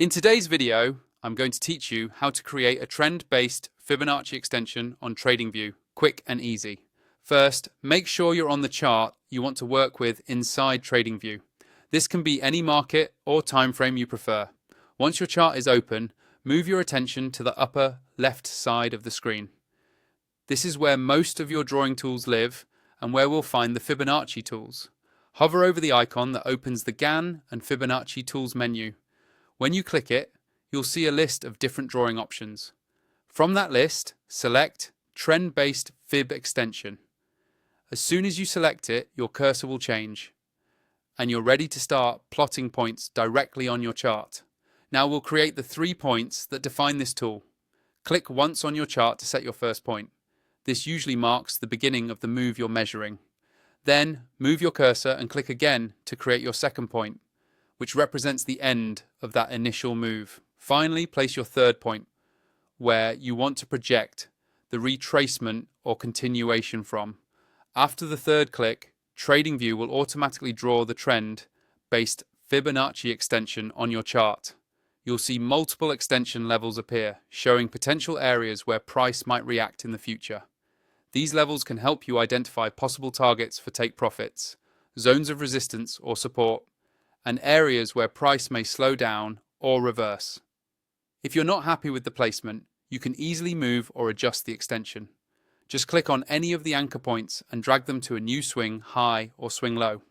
In today's video, I'm going to teach you how to create a trend-based Fibonacci extension on Tradingview, quick and easy. First, make sure you're on the chart you want to work with inside Tradingview. This can be any market or time frame you prefer. Once your chart is open, move your attention to the upper left side of the screen. This is where most of your drawing tools live and where we'll find the Fibonacci tools. Hover over the icon that opens the Gann and Fibonacci tools menu. When you click it, you'll see a list of different drawing options. From that list, select Trend Based Fib Extension. As soon as you select it, your cursor will change, and you're ready to start plotting points directly on your chart. Now we'll create the 3 points that define this tool. Click once on your chart to set your first point. This usually marks the beginning of the move you're measuring. Then move your cursor and click again to create your second point, which represents the end of that initial move. Finally, place your third point, where you want to project the retracement or continuation from. After the third click, Tradingview will automatically draw the trend-based Fibonacci extension on your chart. You'll see multiple extension levels appear, showing potential areas where price might react in the future. These levels can help you identify possible targets for take profits, zones of resistance or support, and areas where price may slow down or reverse. If you're not happy with the placement, you can easily move or adjust the extension. Just click on any of the anchor points and drag them to a new swing high or swing low.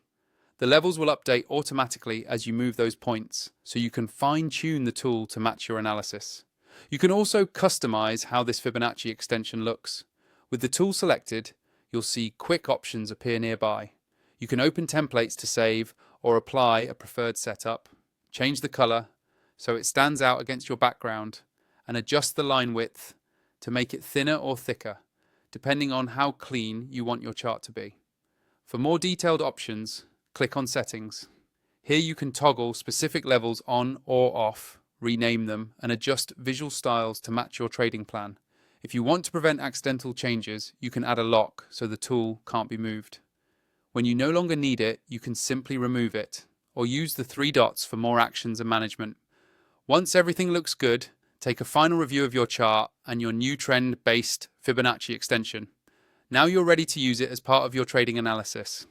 The levels will update automatically as you move those points, so you can fine-tune the tool to match your analysis. You can also customize how this Fibonacci extension looks. With the tool selected, you'll see quick options appear nearby. You can open templates to save or apply a preferred setup, change the color so it stands out against your background, and adjust the line width to make it thinner or thicker, depending on how clean you want your chart to be. For more detailed options, click on Settings. Here you can toggle specific levels on or off, rename them, and adjust visual styles to match your trading plan. If you want to prevent accidental changes, you can add a lock so the tool can't be moved. When you no longer need it, you can simply remove it, or use the 3 dots for more actions and management. Once everything looks good, take a final review of your chart and your new trend-based Fibonacci extension. Now you're ready to use it as part of your trading analysis.